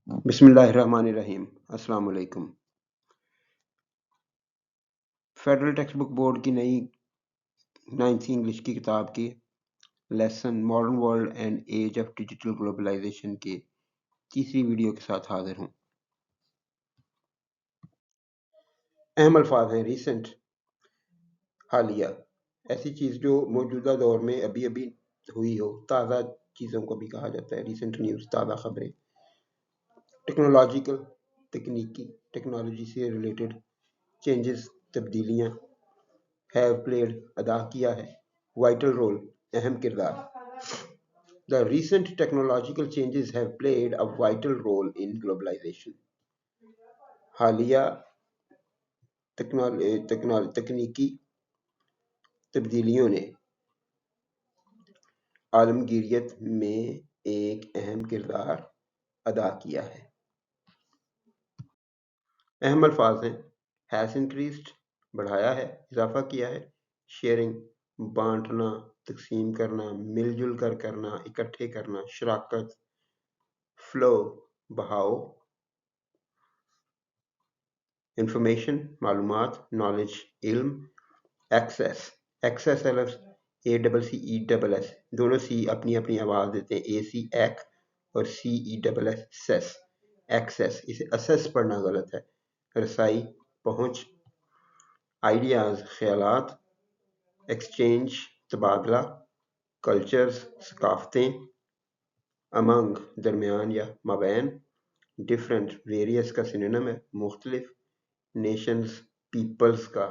بسم اللہ الرحمن الرحیم۔ السلام علیکم۔ فیڈرل ٹیکسٹ بک بورڈ کی نئی 9th انگلش کی کتاب کی lesson modern world and age of digital globalization کے تیسری ویڈیو کے ساتھ حاضر ہوں۔ اہم الفاظ ہیں ریسنٹ، حالیہ، ایسی چیز جو موجودہ دور میں ابھی ہوئی ہو، تازہ چیزوں کو بھی کہا جاتا ہے ریسنٹ نیوز، تازہ خبریں۔ ٹیکنالوجیکل، تکنیکی، ٹیکنالوجی سے ریلیٹڈ چینجز، تبدیلیاں۔ have played، ادا کیا ہے۔ vital role، اہم کردار۔ The recent technological changes have played a vital role in globalization۔ حالیہ تکنیکی تبدیلیوں نے عالمگیریت میں ایک اہم کردار ادا کیا ہے۔ اہم الفاظ ہیں has increased، بڑھایا ہے، اضافہ کیا ہے۔ شیئرنگ، بانٹنا، تقسیم کرنا، مل جل کر کرنا، اکٹھے کرنا۔ شراکت، فلو، بہاؤ۔ انفارمیشن، معلومات، نالج، علم۔ ایکسیس، ایکسیس کا لفظ ACCESS، دونوں سی اپنی اپنی آواز دیتے ہیں، AC ایک اور CESS سیس۔ ایکسیس، اسے اسیس پڑھنا غلط ہے۔ رسائی، پہنچ۔ آئیڈیاز، خیالات۔ ایکسچینج، تبادلہ۔ کلچرز، ثقافتیں۔ امنگ، درمیان یا مابین۔ ڈفرینٹ، ویریس کا سینونیم ہے، مختلف۔ نیشنز، پیپلز کا،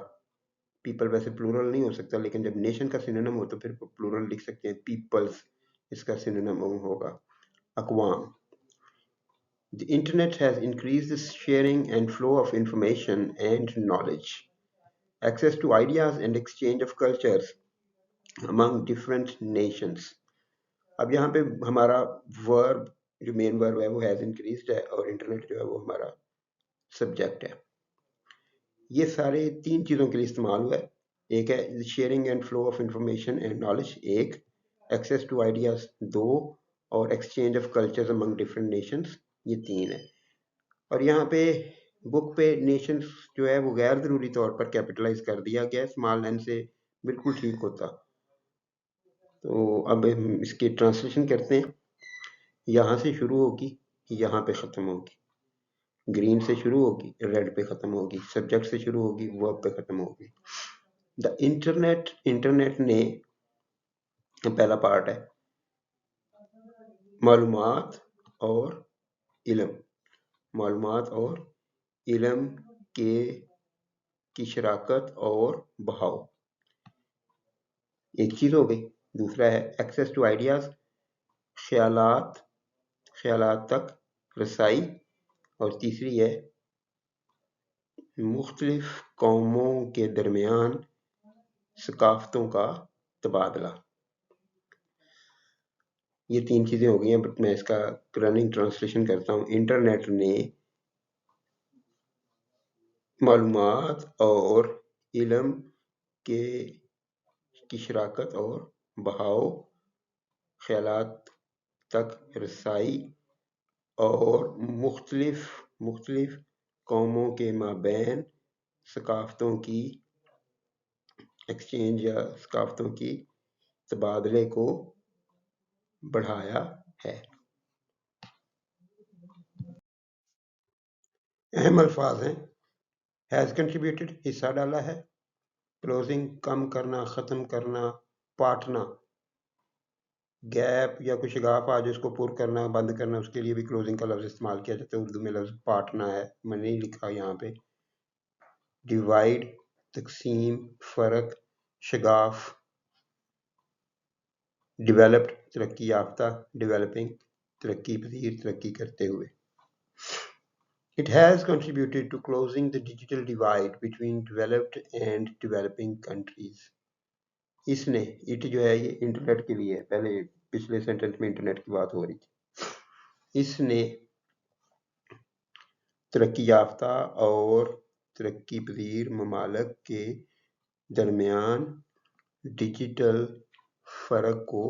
پیپل ویسے پلورل نہیں ہو سکتا لیکن جب نیشن کا سینونیم ہو تو پھر پلورل لکھ سکتے ہیں، پیپلز اس کا سینونیم ہوگا، اقوام۔ The internet has increased the sharing and flow of information and knowledge. Access to ideas and exchange of cultures among different nations. اب یہاں پہ ہمارا ورب جو مین ورب ہے وہ has increased ہے اور انٹرنیٹ جو ہے وہ ہمارا سبجیکٹ ہے۔ یہ سارے تین چیزوں کے لیے استعمال ہوا ہے۔ ایک ہے sharing and flow of information and knowledge, ایک ایکسیس ٹو آئیڈیاز، دو، اور exchange of cultures Umang different nations, یہ تین ہے۔ اور یہاں پہ بک پہ نیشنز جو ہے وہ غیر ضروری طور پر کیپٹلائز کر دیا گیا ہے، اسمال این سے بالکل ٹھیک ہوتا۔ تو اب ہم اس کی ٹرانسلیشن کرتے ہیں۔ یہاں سے شروع ہوگی، یہاں پہ ختم ہوگی، گرین سے شروع ہوگی، ریڈ پہ ختم ہوگی، سبجیکٹ سے شروع ہوگی، ورب پہ ختم ہوگی۔ دا انٹرنیٹ نے، پہلا پارٹ ہے معلومات اور علم، معلومات اور علم کی شراکت اور بہاؤ، ایک چیز ہو گئی۔ دوسرا ہے ایکسیس ٹو آئیڈیاز، خیالات تک رسائی، اور تیسری ہے مختلف قوموں کے درمیان ثقافتوں کا تبادلہ۔ یہ تین چیزیں ہو گئی ہیں، بٹ میں اس کا رننگ ٹرانسلیشن کرتا ہوں۔ انٹرنیٹ نے معلومات اور علم کی شراکت اور بہاؤ، خیالات تک رسائی، اور مختلف قوموں کے مابین ثقافتوں کی ایکسچینج یا ثقافتوں کی تبادلے کو بڑھایا ہے۔ اہم الفاظ ہیں has contributed، حصہ ڈالا ہے۔ کلوزنگ، کم کرنا، ختم کرنا، پاٹنا۔ گیپ یا کوئی شگاف آ جو اس کو پر کرنا، بند کرنا، اس کے لیے بھی کلوزنگ کا لفظ استعمال کیا جاتا ہے۔ اردو میں لفظ پاٹنا ہے، میں نہیں لکھا یہاں پہ۔ ڈیوائڈ، تقسیم، فرق، شگاف۔ ڈیولپڈ، ترقی یافتہ، ڈیولپنگ، ترقی پذیر، ترقی کرتے ہوئے۔ It has contributed to closing the digital divide between developed and developing countries. اس نے، اٹ جو ہے یہ انٹرنیٹ کے لیے، پہلے پچھلے سینٹنس میں انٹرنیٹ کی بات ہو رہی تھی۔ اس نے ترقی یافتہ اور ترقی پذیر ممالک کے درمیان ڈیجیٹل فرق کو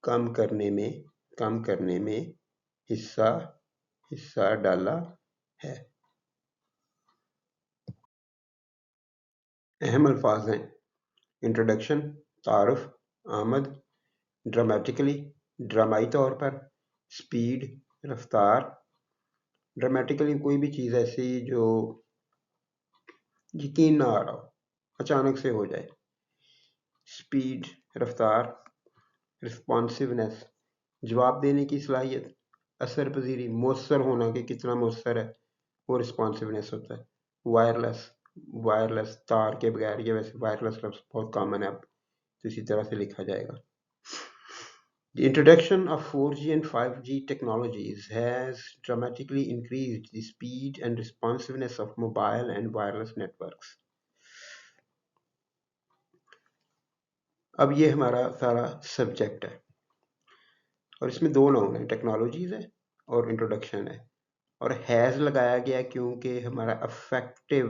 کم کرنے میں حصہ ڈالا ہے۔ اہم الفاظ ہیں انٹروڈکشن، تعارف، آمد، ڈرامیٹیکلی، ڈرامائی طور پر، سپیڈ، رفتار۔ ڈرامیٹیکلی کوئی بھی چیز ایسی جو یقین نہ آ رہا ہو، اچانک سے ہو جائے۔ سپیڈ، رفتار۔ رسپانسونیس، جواب دینے کی صلاحیت، اثر پذیری، مؤثر ہونا کہ کتنا مؤثر ہے، وہ رسپانسونیس ہوتا ہے۔ وائرلیس تار کے بغیر، یہ ویسے وائرلیس لفظ بہت کامن ہے اب تو اسی طرح سے لکھا جائے گا۔ The introduction of 4G and 5G technologies has dramatically increased the speed and responsiveness of mobile and wireless networks. اب یہ ہمارا سارا سبجیکٹ ہے اور اس میں دو نام ہیں، ٹیکنالوجیز ہے اور انٹروڈکشن ہے، اور ہیز لگایا گیا کیونکہ ہمارا افیکٹو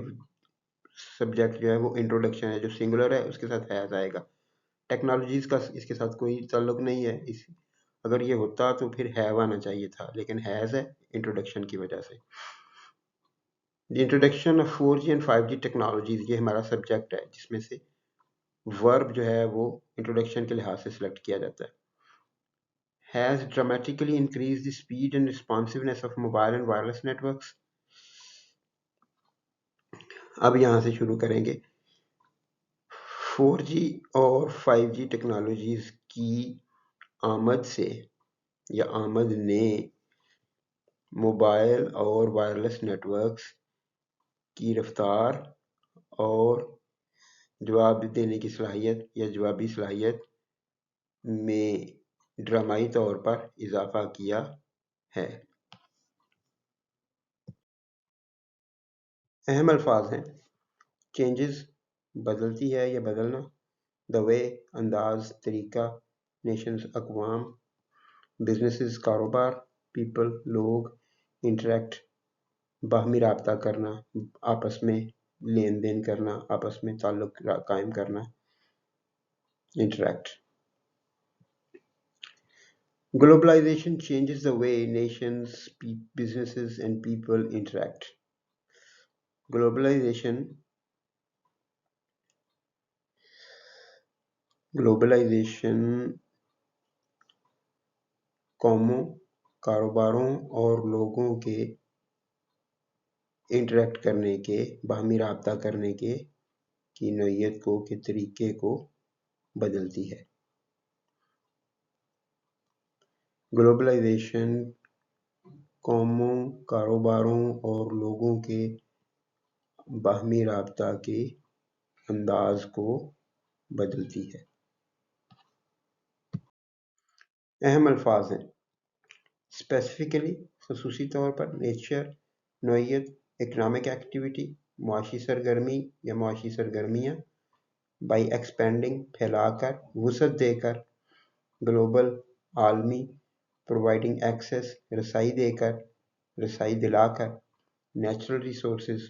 سبجیکٹ جو ہے وہ انٹروڈکشن ہے، جو سنگولر ہے اس کے ساتھ ہیز آئے گا۔ ٹیکنالوجیز کا اس کے ساتھ کوئی تعلق نہیں ہے، اگر یہ ہوتا تو پھر ہیو آنا چاہیے تھا، لیکن ہیز ہے انٹروڈکشن کی وجہ سے۔ The introduction of 4G and 5G technologies, یہ ہمارا سبجیکٹ ہے جس میں سے ورب جو ہے وہ انٹروڈکشن کے لحاظ سے سلیکٹ کیا جاتا ہے۔ has dramatically increased the speed and responsiveness of mobile and wireless networks. اب یہاں سے شروع کریں گے۔ 4G اور 5G ٹیکنالوجیز کی آمد سے یا آمد نے موبائل اور وائرلیس نیٹورکس کی رفتار اور جواب دینے کی صلاحیت یا جوابی صلاحیت میں ڈرامائی طور پر اضافہ کیا ہے۔ اہم الفاظ ہیں چینجز، بدلتی ہے یا بدلنا، دا وے، انداز، طریقہ، نیشنز، اقوام، بزنسز، کاروبار، پیپل، لوگ، انٹریکٹ، باہمی رابطہ کرنا، آپس میں لین دین کرنا، آپس میں تعلق قائم کرنا، interact. Globalization changes the way nations, businesses and people interact. Globalization قوموں، کاروباروں اور لوگوں کے انٹریکٹ کرنے کے، باہمی رابطہ کرنے کے کی نوعیت کو، کے طریقے کو بدلتی ہے۔ گلوبلائزیشن قوموں، کاروباروں اور لوگوں کے باہمی رابطہ کے انداز کو بدلتی ہے۔ اہم الفاظ ہیں اسپیسیفکلی، خصوصی طور پر، نیچر، نوعیت، اکنامک ایکٹیویٹی، معاشی سرگرمی یا معاشی سرگرمیاں، بائی ایکسپینڈنگ، پھیلا کر، وسعت دے کر، گلوبل، عالمی، پرووائڈنگ ایکسیس، رسائی دے کر، رسائی دلا کر، نیچرل ریسورسز،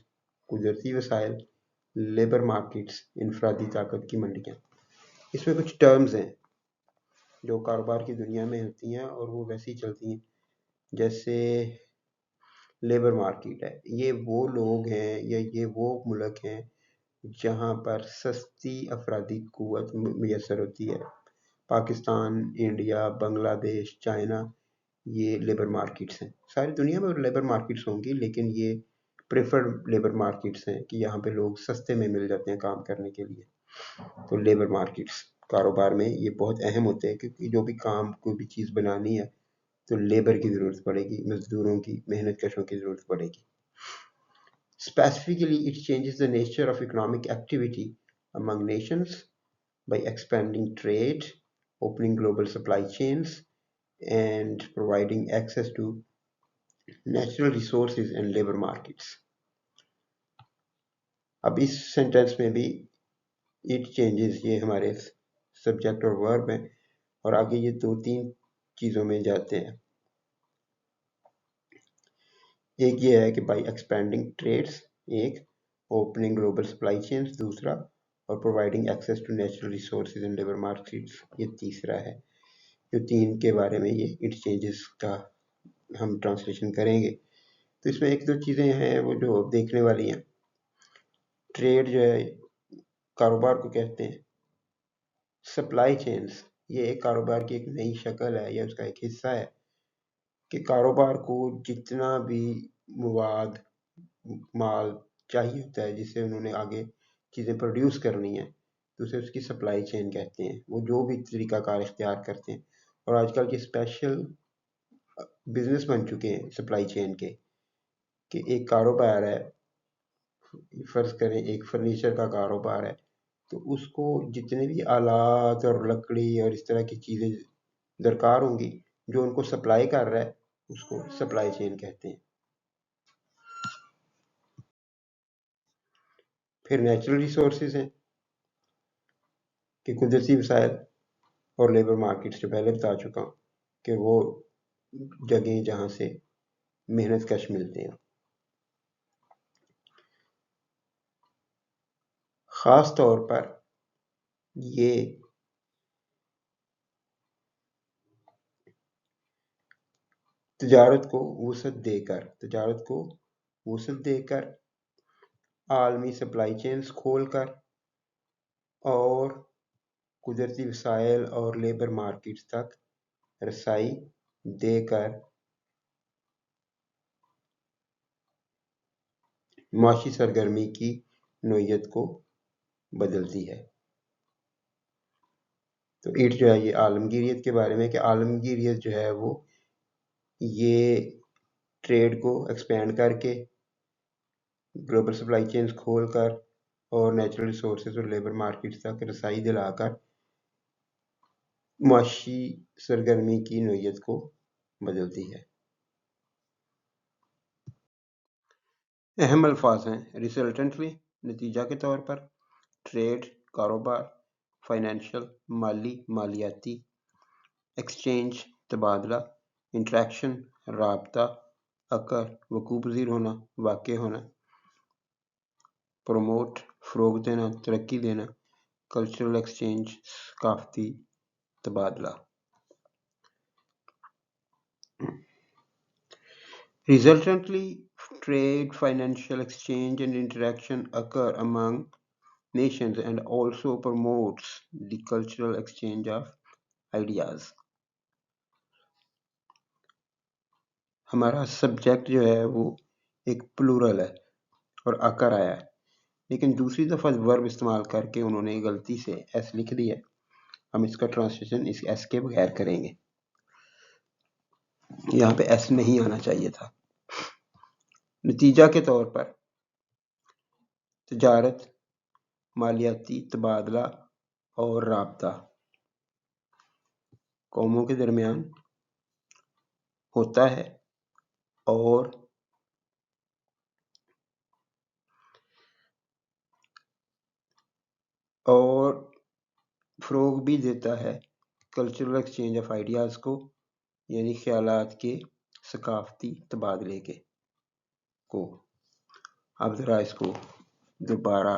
قدرتی وسائل، لیبر مارکیٹس، انفرادی طاقت کی منڈیاں۔ اس میں کچھ ٹرمز ہیں جو کاروبار کی دنیا میں ہوتی ہیں اور وہ ویسے ہی چلتی ہیں، جیسے لیبر مارکیٹ ہے، یہ وہ لوگ ہیں یا یہ وہ ملک ہیں جہاں پر سستی افرادی قوت میسر ہوتی ہے۔ پاکستان، انڈیا، بنگلہ دیش، چائنا، یہ لیبر مارکیٹس ہیں۔ ساری دنیا میں لیبر مارکیٹس ہوں گی لیکن یہ پریفرڈ لیبر مارکیٹس ہیں کہ یہاں پہ لوگ سستے میں مل جاتے ہیں کام کرنے کے لیے۔ تو لیبر مارکیٹس کاروبار میں یہ بہت اہم ہوتے ہیں کیونکہ جو بھی کام، کوئی بھی چیز بنانی ہے تو لیبر کی ضرورت پڑے گی، مزدوروں کی، محنت کشوں کی ضرورت پڑے گی۔ Specifically, it changes the nature of economic activity among nations by expanding trade, opening global supply chains, and providing access to natural resources and labor markets. اب اس سینٹینس میں بھی it changes یہ ہمارے سبجیکٹ اور ورب ہیں اور آگے یہ دو تین چیزوں میں جاتے ہیں۔ ایک یہ ہے کہ بائی ایکسپینڈنگ ٹریڈس، ایک اوپننگ گلوبل سپلائی چینس دوسرا، اور providing access to natural resources and labour markets یہ تیسرا ہے۔ جو تین کے بارے میں یہ اٹ چینجز کا ہم ٹرانسلیشن کریں گے. تو اس میں ایک دو چیزیں ہیں وہ جو دیکھنے والی ہیں. ٹریڈ جو ہے کاروبار کو کہتے ہیں. سپلائی چینز یہ ایک کاروبار کی ایک نئی شکل ہے یا اس کا ایک حصہ ہے کہ کاروبار کو جتنا بھی مواد مال چاہیے ہوتا ہے جس سے انہوں نے آگے چیزیں پروڈیوس کرنی ہیں تو اسے اس کی سپلائی چین کہتے ہیں. وہ جو بھی طریقہ کار اختیار کرتے ہیں اور آج کل کے اسپیشل بزنس بن چکے ہیں سپلائی چین کے کہ ایک کاروبار ہے، فرض کریں ایک فرنیچر کا کاروبار ہے تو اس کو جتنے بھی آلات اور لکڑی اور اس طرح کی چیزیں درکار ہوں گی جو ان کو سپلائی کر رہا ہے اس کو سپلائی چین کہتے ہیں. پھر نیچرل ریسورسز ہیں کہ قدرتی وسائل اور لیبر مارکیٹس جو پہلے بتا چکا ہوں کہ وہ جگہیں جہاں سے محنت کش ملتے ہیں. خاص طور پر یہ تجارت کو وسعت دے کر عالمی سپلائی چینز کھول کر اور قدرتی وسائل اور لیبر مارکیٹس تک رسائی دے کر معاشی سرگرمی کی نوعیت کو بدلتی ہے. تو ایٹ جو ہے یہ عالمگیریت کے بارے میں کہ عالمگیریت جو ہے وہ یہ ٹریڈ کو ایکسپینڈ کر کے گلوبل سپلائی چینز کھول کر اور نیچرل ریسورسز اور لیبر مارکیٹس تک رسائی دلا کر معاشی سرگرمی کی نوعیت کو بدلتی ہے. اہم الفاظ ہیں ریزلٹنٹلی نتیجہ کے طور پر، ٹریڈ کاروبار، فائنینشیل مالی مالیاتی، ایکسچینج تبادلہ، انٹریکشن رابطہ، اکر وقوع پذیر ہونا واقع ہونا، پروموٹ فروغ دینا ترقی دینا، کلچرل ایکسچینج ثقافتی تبادلہ. Resultantly, trade, financial exchange, and interaction occur among nations and also promotes the cultural exchange of ideas. ہمارا سبجیکٹ جو ہے وہ ایک پلورل ہے اور اکر آیا ہے لیکن دوسری دفعہ ورب استعمال کر کے انہوں نے غلطی سے ایس لکھ دیا. ہم اس کا ٹرانسلیشن اس ایس کے بغیر کریں گے. یہاں پہ ایس نہیں آنا چاہیے تھا. نتیجہ کے طور پر تجارت، مالیاتی تبادلہ اور رابطہ قوموں کے درمیان ہوتا ہے اور فروغ بھی دیتا ہے کلچرل ایکسچینج آف آئیڈیاز کو، یعنی خیالات کے ثقافتی تبادلے کو. اب ذرا اس کو دوبارہ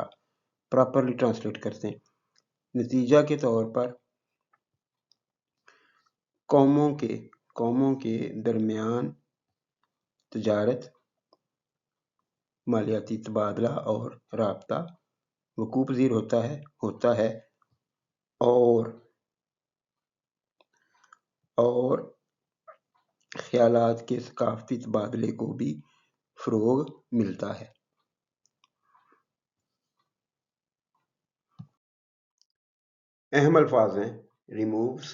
پراپرلی ٹرانسلیٹ کرتے ہیں. نتیجہ کے طور پر قوموں کے درمیان تجارت، مالیاتی تبادلہ اور رابطہ وقوع پذیر ہوتا ہے اور خیالات کے ثقافتی تبادلے کو بھی فروغ ملتا ہے. اہم الفاظ ہیں ریمووز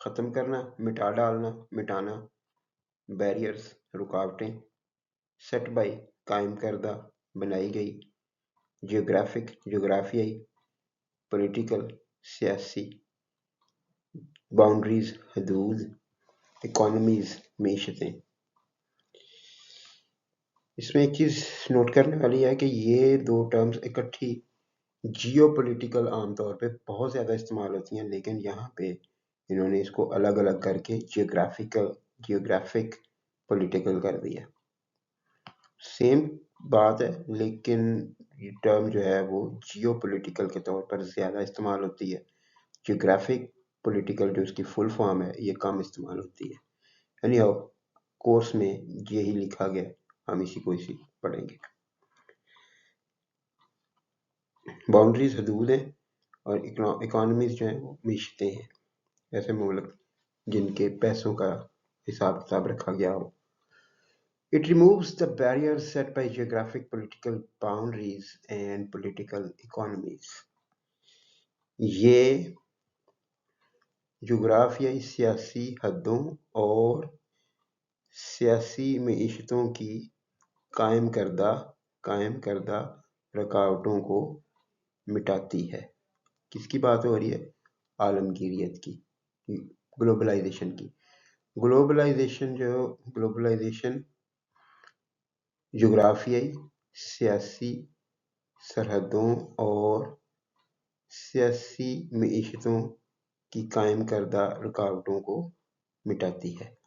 ختم کرنا، مٹا ڈالنا مٹانا، بیریئرز رکاوٹیں، سیٹ بائی قائم کردہ بنائی گئی، جغرافیائی، پولیٹیکل سیاسی، باؤنڈریز حدود، اکانومیز معیشتیں. اس میں ایک چیز نوٹ کرنے والی ہے کہ یہ دو ٹرمز اکٹھی جیو پولیٹیکل عام طور پہ بہت زیادہ استعمال ہوتی ہیں لیکن یہاں پہ انہوں نے اس کو الگ الگ کر کے جیوگرافک پولیٹیکل کر دیا. سیم بات ہے لیکن یہ ٹرم جو ہے وہ جیو پولیٹیکل کے طور پر زیادہ استعمال ہوتی ہے. جیوگرافک پولیٹیکل جو اس کی فل فارم ہے یہ کم استعمال ہوتی ہے. کورس میں یہی لکھا گیا، ہم اسی کو پڑھیں گے۔ باؤنڈریز حدود ہیں اور اکانومیز جو ہیں وہ معیشتیں ہیں، ایسے ممالک جن کے پیسوں کا حساب کتاب رکھا گیا ہو۔ It removes the barriers set by geographic political boundaries and political economies. یہ جغرافیائی سیاسی حدوں اور سیاسی معیشتوں کی قائم کردہ رکاوٹوں کو مٹاتی ہے۔ کس کی بات ہو رہی ہے؟ عالمگیریت کی، گلوبلائزیشن کی۔ گلوبلائزیشن جغرافیائی سیاسی سرحدوں اور سیاسی معیشتوں کی قائم کردہ رکاوٹوں کو مٹاتی ہے۔